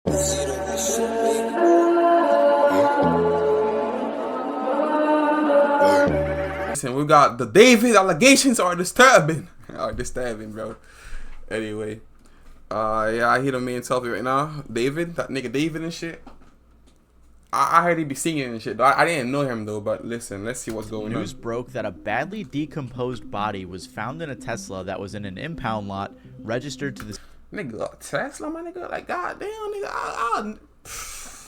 Listen, we got the David allegations are disturbing. Bro. Anyway, yeah, I hear the main topic right now. David, that nigga David and shit. I heard he be singing and shit, though. I didn't know him though, but listen, let's see what's going on. News broke that a badly decomposed body was found in a Tesla that was in an impound lot registered to the nigga Tesla, my nigga. Like, goddamn, nigga.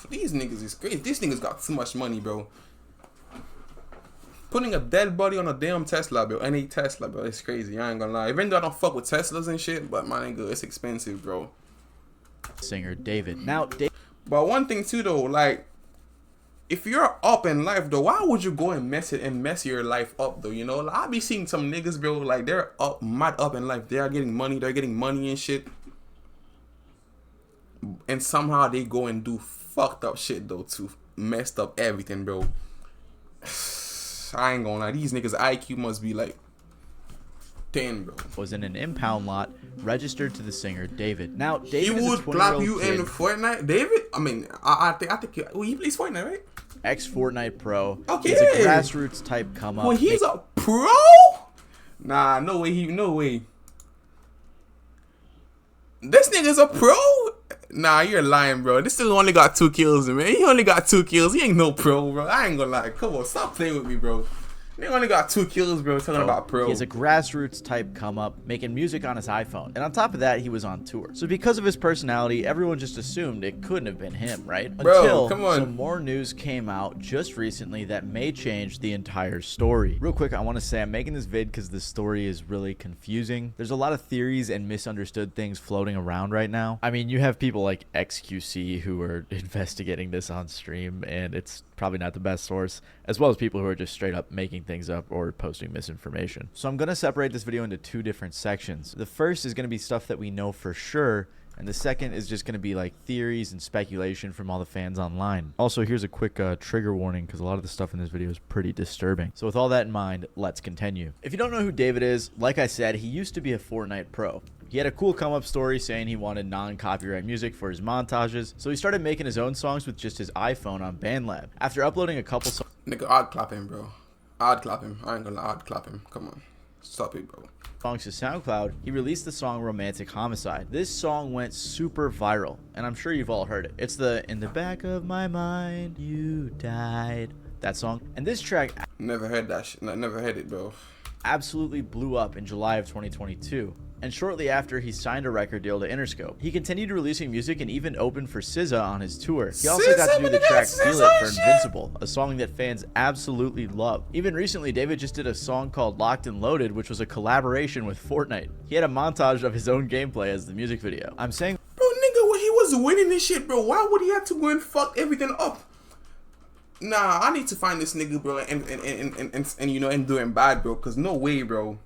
These niggas is crazy. These niggas got too much money, bro. Putting a dead body on a damn Tesla, bro. Any Tesla, bro. It's crazy. I ain't gonna lie. Even though I don't fuck with Teslas and shit, but my nigga, it's expensive, bro. Singer David. But one thing too, though, like, if you're up in life, though, why would you go and mess your life up, though? You know, like, I be seeing some niggas, bro, like, they're mad up in life. They are getting money. They're getting money and shit. And somehow they go and do fucked up shit, though, to messed up everything, bro. I ain't gonna lie. These niggas' IQ must be like 10, bro. Was in an impound lot registered to the singer David. Now, David he would clap you in Fortnite, David. I mean, I think he plays Fortnite, right? Ex-Fortnite pro. Okay. He's a grassroots type come up. Well, he's a pro? Nah, no way. No way. This nigga's a pro? Nah, you're lying, bro. This nigga only got 2 kills, man. He only got 2 kills. He ain't no pro, bro. I ain't gonna lie. Come on, stop playing with me, bro. They only got 2 kills, bro. Talking about pro. He's a grassroots type come up, making music on his iPhone. And on top of that, he was on tour. So because of his personality, everyone just assumed it couldn't have been him, right? Bro, until come on. Some more news came out just recently that may change the entire story. Real quick, I want to say I'm making this vid because the story is really confusing. There's a lot of theories and misunderstood things floating around right now. I mean, you have people like XQC who are investigating this on stream, and it's probably not the best source, as well as people who are just straight up making things up or posting misinformation. So I'm going to separate this video into 2 different sections. The first is going to be stuff that we know for sure, and the second is just going to be like theories and speculation from all the fans online. Also, here's a quick trigger warning because a lot of the stuff in this video is pretty disturbing. So with all that in mind, let's continue. If you don't know who David is, like I said, he used to be a Fortnite pro. He had a cool come-up story saying he wanted non-copyright music for his montages, so he started making his own songs with just his iPhone on BandLab. After uploading a couple songs... Nigga, I'd clap him, bro. I'd clap him. I ain't gonna lie, I'd clap him. Come on. Stop it, bro. Songs to SoundCloud, he released the song Romantic Homicide. This song went super viral, and I'm sure you've all heard it. It's the "In the Back of My Mind, You Died," that song. And this track... Never heard that shit. Never heard it, bro. Absolutely blew up in July of 2022. And shortly after, he signed a record deal to Interscope. He continued releasing music and even opened for SZA on his tour. He also got to do the track Feel It for Invincible, a song that fans absolutely love. Even recently, David just did a song called Locked and Loaded, which was a collaboration with Fortnite. He had a montage of his own gameplay as the music video. I'm saying, bro, nigga, when he was winning this shit, bro, why would he have to go and fuck everything up? Nah, I need to find this nigga, bro, and you know, and doing bad, bro, cause no way, bro.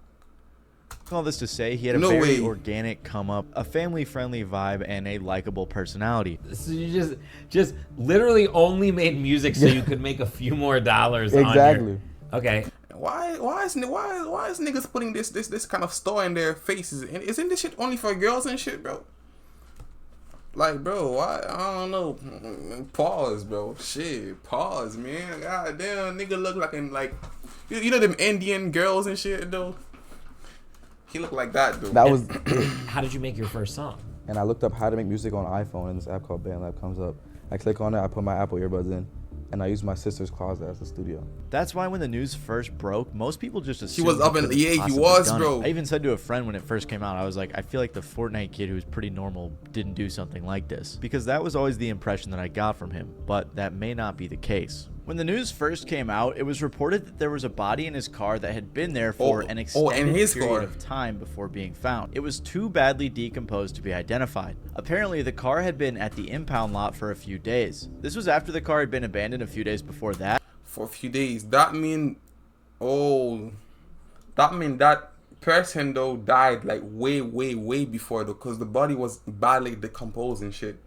All this to say, he had a very organic come up, a family-friendly vibe, and a likable personality. So you just literally only made music so you could make a few more dollars. Exactly. Okay. Why is niggas putting this kind of store in their faces? And isn't this shit only for girls and shit, bro? Like, bro, why? I don't know. Pause, bro. Shit, pause, man. God damn, nigga look like you know them Indian girls and shit, though. He looked like that, dude. That was. How did you make your first song? And I looked up how to make music on iPhone, and this app called BandLab comes up. I click on it, I put my Apple earbuds in, and I use my sister's closet as a studio. That's why when the news first broke, most people just assumed he was up in the he was, bro. I even said to a friend when it first came out, I was like, I feel like the Fortnite kid who's pretty normal didn't do something like this, because that was always the impression that I got from him, but that may not be the case. When the news first came out, it was reported that there was a body in his car that had been there for an extended period of time before being found. It was too badly decomposed to be identified. Apparently, the car had been at the impound lot for a few days. This was after the car had been abandoned a few days before that. For a few days. That mean that person, though, died like way before, though, because the body was badly decomposed and shit.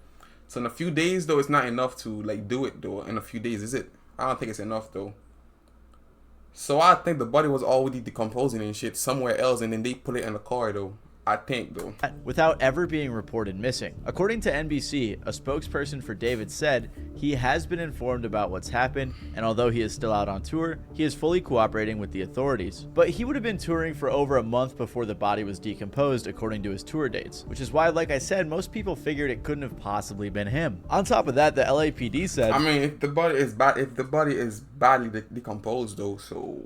So in a few days, though, it's not enough to like do it, though. In a few days, is it? I don't think it's enough, though. So I think the body was already decomposing and shit somewhere else, and then they put it in the car, though. I think, though. Without ever being reported missing. According to NBC, a spokesperson for David said he has been informed about what's happened, and although he is still out on tour, he is fully cooperating with the authorities. But he would have been touring for over a month before the body was decomposed, according to his tour dates, which is why, like I said, most people figured it couldn't have possibly been him. On top of that, the LAPD said, I mean, if the body is badly decomposed, though, so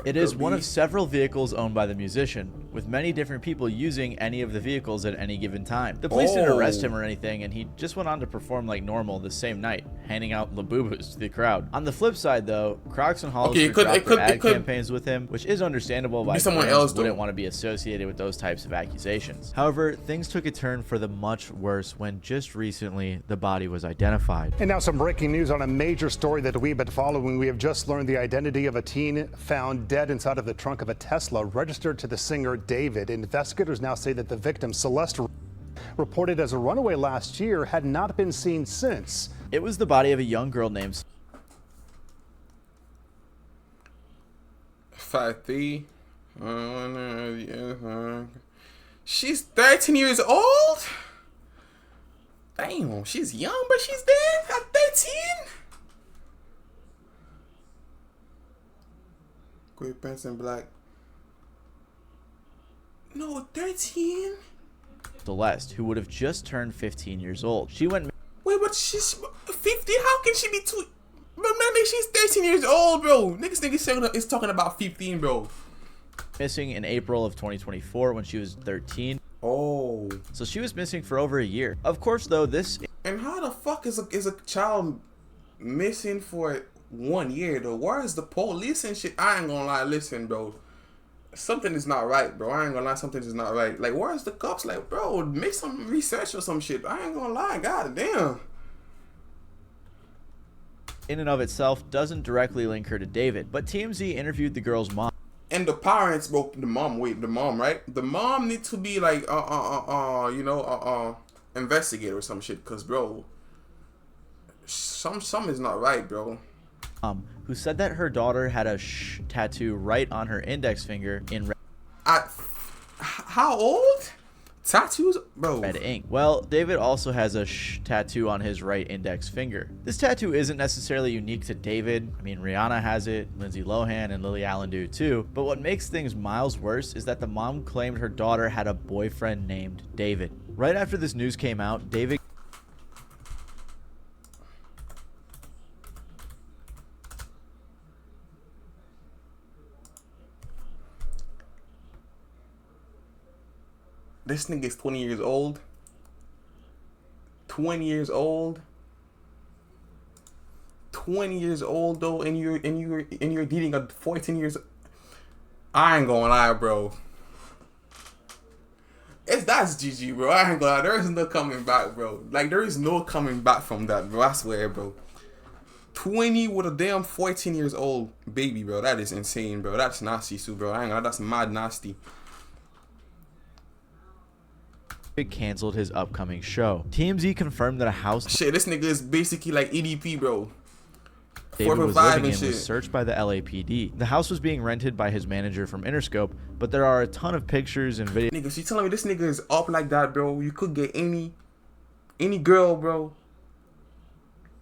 it is one of several vehicles owned by the musician, with many different people using any of the vehicles at any given time. The police didn't arrest him or anything, and he just went on to perform like normal the same night, handing out Labubus to the crowd. On the flip side, though, Crocs and Hollister dropped their ad campaigns with him, which is understandable why someone else wouldn't want to be associated with those types of accusations. However, things took a turn for the much worse when just recently the body was identified. And now some breaking news on a major story that we've been following. We have just learned the identity of a teen found dead inside of the trunk of a Tesla registered to the singer David. Investigators now say that the victim, Celeste, reported as a runaway last year, had not been seen since. It was the body of a young girl named 5'3". She's 13 years old? Damn, she's young, but she's dead at 13? Gray pants and black. No, 13? Celeste, who would have just turned 15 years old. She went Wait, but she's 50? How can she be too... Bro, man, she's 13 years old, bro. Niggas is talking about 15, bro. missing in April of 2024 when she was 13. Oh. So she was missing for over a year. Of course, though, this... And how the fuck is a child missing for 1 year, though? Where is the police and shit? I ain't gonna lie, listen, bro. Something is not right, bro. I ain't gonna lie, something is not right. Like, where's the cops? Like, bro, make some research or some shit. I ain't gonna lie, god damn. In and of itself doesn't directly link her to David, but TMZ interviewed the girl's mom. And the parents, bro, the mom, right? The mom needs to be like, investigator or some shit, cause bro, some is not right, bro. Who said that her daughter had a sh tattoo right on her index finger in how old? Tattoos, bro. red ink. Well, David also has a sh tattoo on his right index finger. This tattoo isn't necessarily unique to David. I mean, Rihanna has it, Lindsay Lohan and Lily Allen do too. But what makes things miles worse is that the mom claimed her daughter had a boyfriend named David. Right after this news came out, David This nigga is 20 years old. 20 years old. 20 years old though, and you're dating a 14 years. I ain't gonna lie, bro. That's GG, bro. I ain't gonna lie. There is no coming back, bro. Like, there is no coming back from that, bro. I swear, bro. 20 with a damn 14 years old baby, bro. That is insane, bro. That's nasty, too, bro. I ain't gonna lie. That's mad nasty. canceled his upcoming show. TMZ confirmed that a house Shit, this nigga is basically like EDP, bro. David was living in was searched by the LAPD. The house was being rented by his manager from Interscope, but there are a ton of pictures and videos. Nigga, she telling me this nigga is up like that, bro. You could get any girl, bro.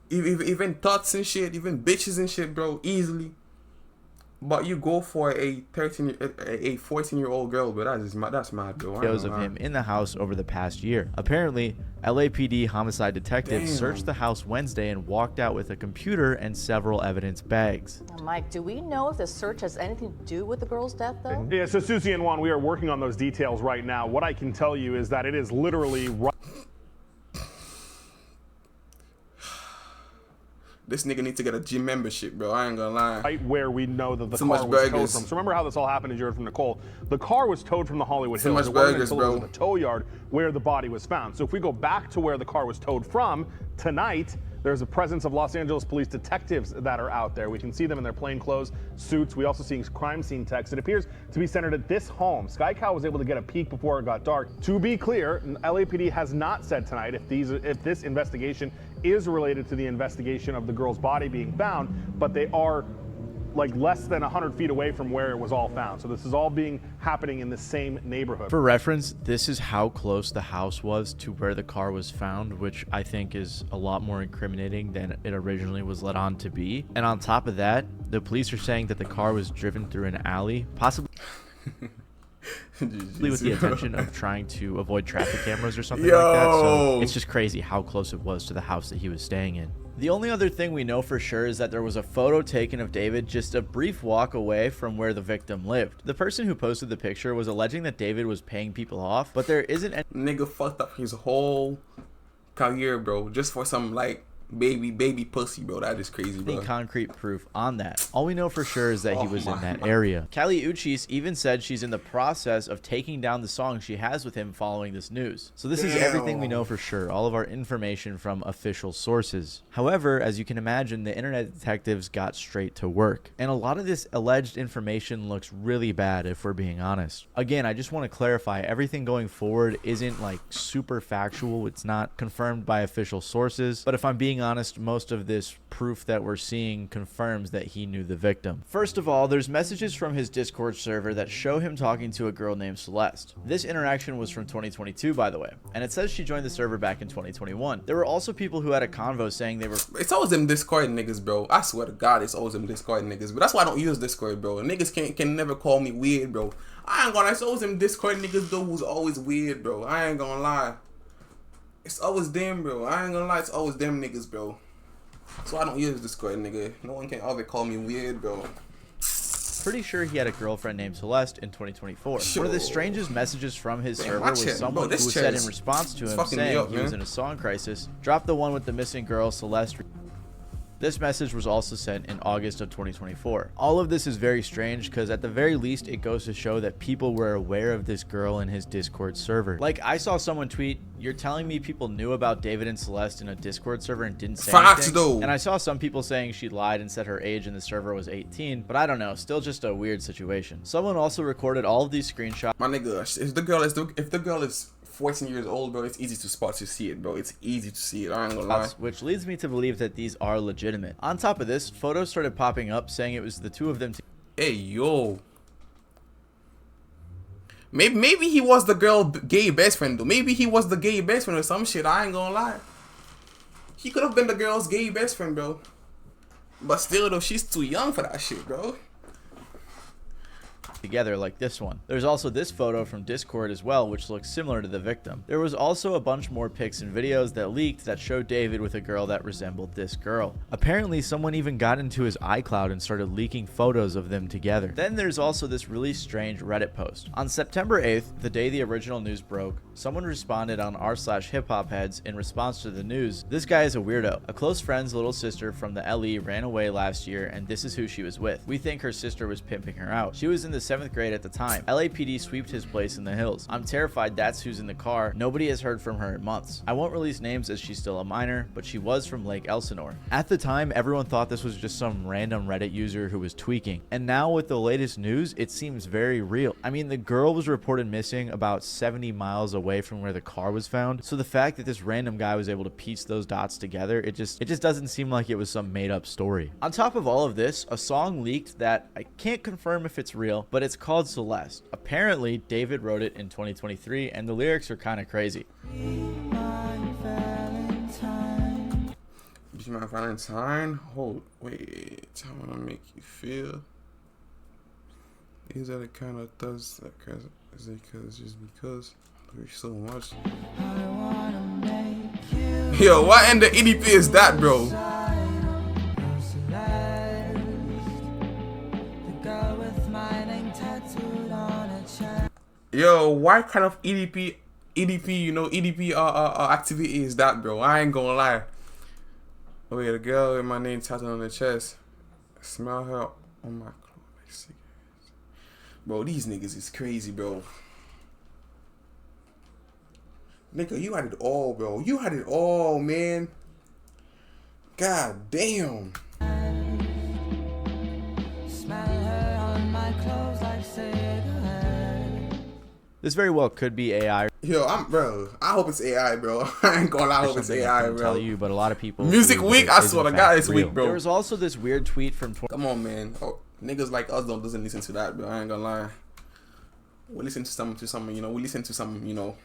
Even thoughts and shit, even bitches and shit, bro, easily. But you go for a 14-year-old girl, but that's mad, bro. Videos of him in the house over the past year. Apparently, LAPD homicide detectives searched the house Wednesday and walked out with a computer and several evidence bags. Mike, do we know if the search has anything to do with the girl's death, though? Yeah, so Susie and Juan, we are working on those details right now. What I can tell you is that it is literally right. This nigga needs to get a gym membership, bro. I ain't gonna lie. Right where we know that the car was towed from. So remember how this all happened, as you heard from Nicole. The car was towed from the Hollywood Hills. It wasn't until it was in the tow yard where the body was found. So if we go back to where the car was towed from, tonight, there's a presence of Los Angeles police detectives that are out there. We can see them in their plainclothes suits. We also see crime scene techs. It appears to be centered at this home. Sky Cow was able to get a peek before it got dark. To be clear, LAPD has not said tonight if this investigation is related to the investigation of the girl's body being found, but they are like less than 100 feet away from where it was all found. So this is all happening in the same neighborhood. For reference, this is how close the house was to where the car was found, which I think is a lot more incriminating than it originally was led on to be. And on top of that, the police are saying that the car was driven through an alley, possibly with the intention of trying to avoid traffic cameras or something like that. So it's just crazy how close it was to the house that he was staying in. The only other thing we know for sure is that there was a photo taken of David just a brief walk away from where the victim lived. The person who posted the picture was alleging that David was paying people off, but there isn't any nigga fucked up his whole career, bro, just for some like baby pussy, bro. That is crazy, bro. Concrete proof on that. All we know for sure is that he was in that area. Kali Uchis even said she's in the process of taking down the song she has with him following this news. So this is everything we know for sure, all of our information from official sources. However, as you can imagine, the internet detectives got straight to work, and a lot of this alleged information looks really bad if we're being honest. Again, I just want to clarify, everything going forward isn't like super factual. It's not confirmed by official sources, but if I'm being honest, most of this proof that we're seeing confirms that he knew the victim. First of all, there's messages from his Discord server that show him talking to a girl named Celeste. This interaction was from 2022, by the way, and it says she joined the server back in 2021. There were also people who had a convo saying they were... It's always them Discord niggas, bro. I swear to God, it's always them Discord niggas. But that's why I don't use Discord, bro. Niggas can never call me weird, bro. I ain't gonna lie. It's always them Discord niggas, though, who's always weird, bro. I ain't gonna lie. It's always them, bro. I ain't gonna lie. It's always them niggas, bro. So I don't use Discord, nigga. No one can ever call me weird, bro. Pretty sure he had a girlfriend named Celeste in 2024. One of the strangest messages from his server was someone who said in response to him saying he was in a song crisis, drop the one with the missing girl, Celeste. This message was also sent in August of 2024. All of this is very strange because at the very least it goes to show that people were aware of this girl in his Discord server. Like, I saw someone tweet, "You're telling me people knew about David and Celeste in a Discord server and didn't say anything?" Though. And I saw some people saying she lied and said her age in the server was 18, but I don't know, still just a weird situation. Someone also recorded all of these screenshots. My nigga, if the girl is 14 years old, bro, it's easy to see it, bro. It's easy to see it. I ain't gonna lie. Which leads me to believe that these are legitimate. On top of this, photos started popping up saying it was the two of them. Hey, yo. Maybe he was the girl gay best friend, though. Maybe he was the gay best friend or some shit. I ain't gonna lie. He could have been the girl's gay best friend, bro. But still, though, she's too young for that shit, bro. Together like this one. There's also this photo from Discord as well, which looks similar to the victim. There was also a bunch more pics and videos that leaked that showed David with a girl that resembled this girl. Apparently someone even got into his iCloud and started leaking photos of them together. Then there's also this really strange Reddit post. On September 8th, the day the original news broke, someone responded on r/hiphopheads in response to the news. This guy is a weirdo. A close friend's little sister from the LE ran away last year and this is who she was with. We think her sister was pimping her out. She was in the 7th grade at the time. LAPD sweeped his place in the hills. I'm terrified that's who's in the car. Nobody has heard from her in months. I won't release names as she's still a minor, but she was from Lake Elsinore. At the time, everyone thought this was just some random Reddit user who was tweaking. And now with the latest news, it seems very real. I mean, the girl was reported missing about 70 miles away from where the car was found. So the fact that this random guy was able to piece those dots together, it just doesn't seem like it was some made up story. On top of all of this, a song leaked that I can't confirm if it's real, but it's called Celeste. Apparently, David wrote it in 2023, and the lyrics are kind of crazy. Be my Valentine? Hold, wait, I wanna make you feel. These are the kind of thugs that is it cause just because I wish so much. I wanna make you. Yo, what end of EDP is that, bro? Yo, what kind of EDP, you know, EDP activity is that, bro? I ain't gonna lie. Oh yeah, the girl with my name tattooed on the chest. Smell her on my clothes like cigarettes. Bro, these niggas is crazy, bro. Nigga, you had it all, bro. You had it all, man. God damn. Smell her on my clothes like cigarettes. This very well could be AI. Yo, I hope it's AI, bro. I ain't gonna lie, I hope it's AI, bro. Tell you, but a lot of people. Music week, I swear to God, it's weak, bro. There was also this weird tweet from. Come on, man. Oh, niggas like us doesn't listen to that, bro. I ain't gonna lie. We listen to some, you know. We listen to some, you know.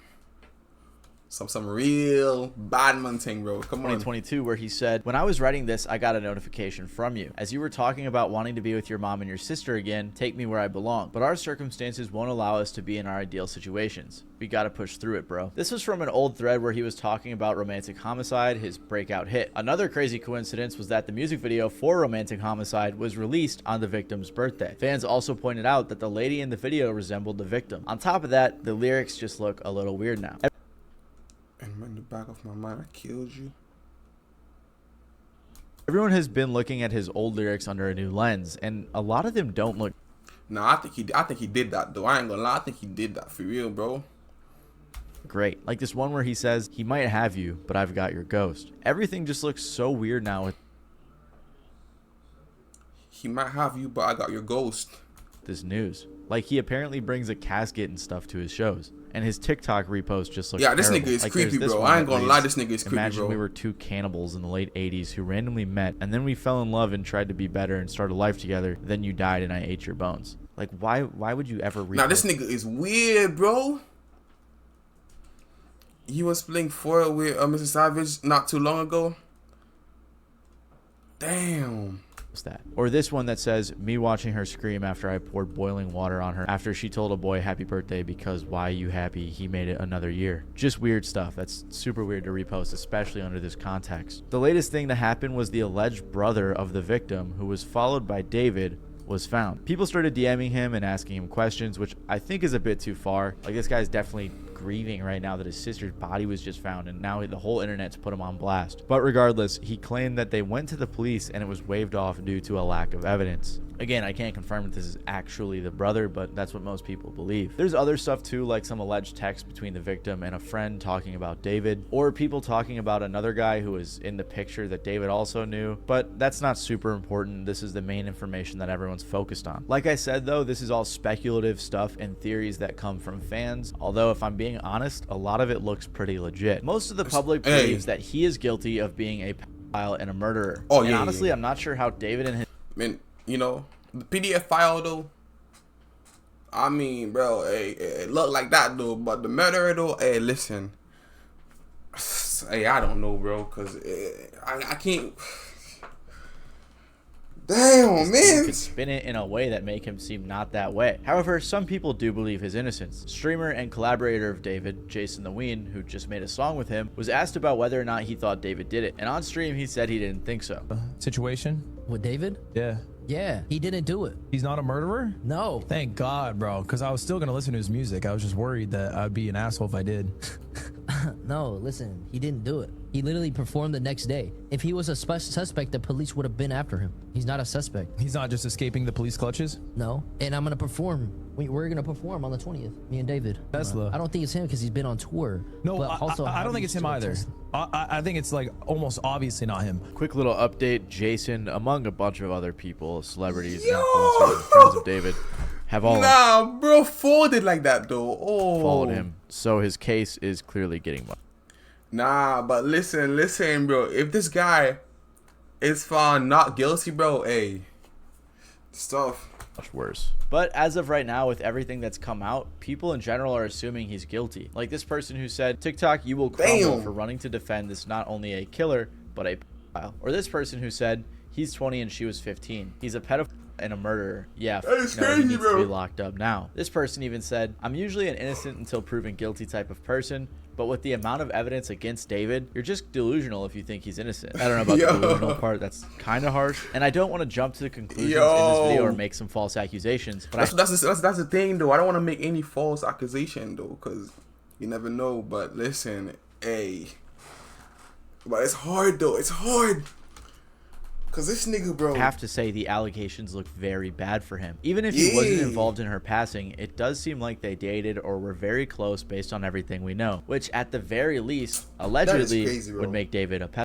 Some real bad man thing, bro. Come on. 2022, where he said, "When I was writing this, I got a notification from you. As you were talking about wanting to be with your mom and your sister again, take me where I belong. But our circumstances won't allow us to be in our ideal situations. We gotta push through it, bro." This was from an old thread where he was talking about Romantic Homicide, his breakout hit. Another crazy coincidence was that the music video for Romantic Homicide was released on the victim's birthday. Fans also pointed out that the lady in the video resembled the victim. On top of that, the lyrics just look a little weird now. And in the back of my mind, I killed you. Everyone has been looking at his old lyrics under a new lens, and a lot of them don't look. Nah, I think he did that though. I ain't gonna lie, I think he did that for real, bro. Great. Like this one where he says, "He might have you, but I've got your ghost." Everything just looks so weird now with He might have you, but I got your ghost. this news. Like he apparently brings a casket and stuff to his shows. And his TikTok repost just looks this terrible. nigga is like, creepy, this bro. one I ain't that gonna lie, this nigga is creepy, Imagine bro. we were two cannibals in the late 80s who randomly met, and then we fell in love and tried to be better and start a life together. Then you died and I ate your bones. Like, why would you ever repost? Now, this nigga is weird, bro. He was playing for with Mr. Savage not too long ago. Damn. that? Or this one that says, "Me watching her scream after I poured boiling water on her after she told a boy happy birthday because why you happy, he made it another year." Just weird stuff. That's super weird to repost, especially under this context. The latest thing that happened was the alleged brother of the victim, who was followed by David, was found. People started DMing him and asking him questions, which I think is a bit too far. Like, this guy's definitely grieving right now that his sister's body was just found, and now the whole internet's put him on blast. But regardless, he claimed that they went to the police and it was waved off due to a lack of evidence. Again, I can't confirm if this is actually the brother, but that's what most people believe. There's other stuff too, like some alleged text between the victim and a friend talking about David, or people talking about another guy who was in the picture that David also knew, but that's not super important. This is the main information that everyone's focused on. Like I said though, this is all speculative stuff and theories that come from fans, although if I'm being honest, a lot of it looks pretty legit. Most of the public believes that he is guilty of being a pedophile and a murderer. Oh, and yeah, honestly, yeah. I'm not sure how David and his... Man, you know, the PDF file though, I mean, bro, it look like that though, but the murderer though, hey, listen, hey, I don't know, bro, cause I can't. Damn, man. Could spin it in a way that make him seem not that way. However, some people do believe his innocence. Streamer and collaborator of David, Jason the Ween, who just made a song with him, was asked about whether or not he thought David did it, and on stream he said he didn't think so. Situation with David? Yeah, he didn't do it. He's not a murderer? No. Thank God, bro, because I was still gonna listen to his music. I was just worried that I'd be an asshole if I did. No, listen, he didn't do it. He literally performed the next day. If he was a suspect, the police would have been after him. He's not a suspect. He's not just escaping the police clutches? No, and I'm gonna perform. We're gonna perform on the 20th, me and David. Tesla. I don't think it's him because he's been on tour. No, but also, I don't think it's him either. I think it's like almost obviously not him. Quick little update, Jason, among a bunch of other people, celebrities, influencers, and friends of David, have all bro, folded like that though. Oh, followed him, so his case is clearly getting much. Nah, but listen, bro. If this guy is found not guilty, bro, hey, stuff much worse. But as of right now, with everything that's come out, people in general are assuming he's guilty. Like this person who said, "TikTok, you will crumble for running to defend this not only a killer, but a pedophile." Or this person who said, "He's 20 and she was 15. He's a pedophile and a murderer. Yeah, that's no, crazy, he needs bro. to be locked up now." This person even said, "I'm usually an innocent until proven guilty type of person, but with the amount of evidence against David, you're just delusional if you think he's innocent." I don't know about the delusional part. That's kind of harsh. And I don't want to jump to the conclusions in this video or make some false accusations. But that's the thing, though. I don't want to make any false accusation, though, because you never know. But listen, hey. But it's hard, though. It's hard. Because this nigga, bro. I have to say the allegations look very bad for him. Even if he wasn't involved in her passing, it does seem like they dated or were very close based on everything we know. Which, at the very least, allegedly, would make David a pedophile.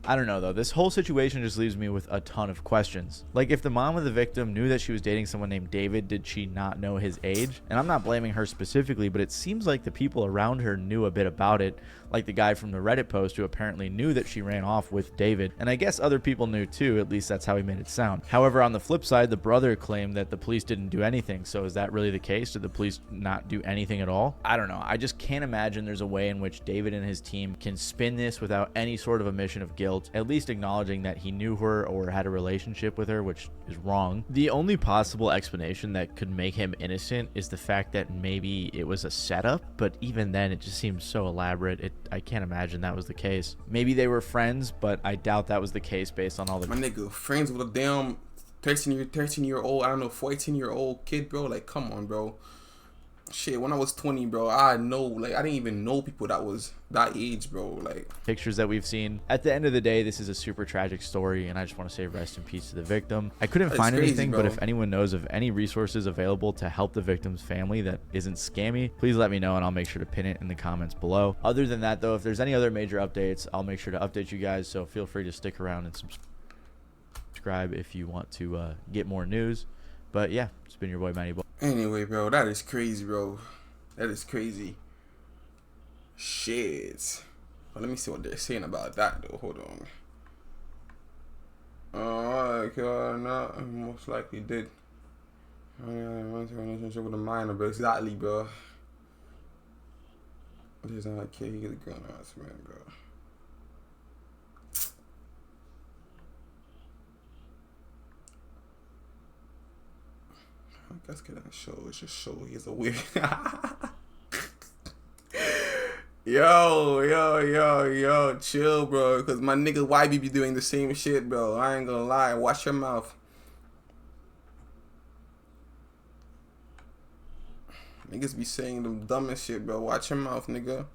I don't know though, this whole situation just leaves me with a ton of questions. Like, if the mom of the victim knew that she was dating someone named David, did she not know his age? And I'm not blaming her specifically, but it seems like the people around her knew a bit about it, like the guy from the Reddit post who apparently knew that she ran off with David, and I guess other people knew too, at least that's how he made it sound. However, on the flip side, the brother claimed that the police didn't do anything, so is that really the case? Did the police not do anything at all? I don't know, I just can't imagine there's a way in which David and his team can spin this without any sort of admission of guilt, at least acknowledging that he knew her or had a relationship with her, which is wrong. The only possible explanation that could make him innocent is the fact that maybe it was a setup, but even then it just seems so elaborate. I can't imagine that was the case. Maybe they were friends, but I doubt that was the case based on all the— My nigga, friends with a damn 13-year-old, I don't know, 14-year-old kid, bro. Like, come on, bro. Shit, when I was 20, bro, I didn't even know people that was that age, bro. Like, pictures that we've seen. At the end of the day, this is a super tragic story, and I just want to say rest in peace to the victim. I couldn't find anything, but if anyone knows of any resources available to help the victim's family that isn't scammy, please let me know, and I'll make sure to pin it in the comments below. Other than that, though, if there's any other major updates, I'll make sure to update you guys, so feel free to stick around and subscribe if you want to get more news. But yeah, it's been your boy mattyballz. Anyway, bro, that is crazy, bro. That is crazy. Shit. Well, let me see what they're saying about that, though. Hold on. No, most likely did. Went to a relationship with a minor, bro. Exactly, bro. There's not a kid. He get a gun harassment, bro. I guess get that show. It's just show he's a weird. yo, chill, bro. Cause my nigga YB be doing the same shit, bro. I ain't gonna lie. Watch your mouth. Niggas be saying the dumbest shit, bro. Watch your mouth, nigga.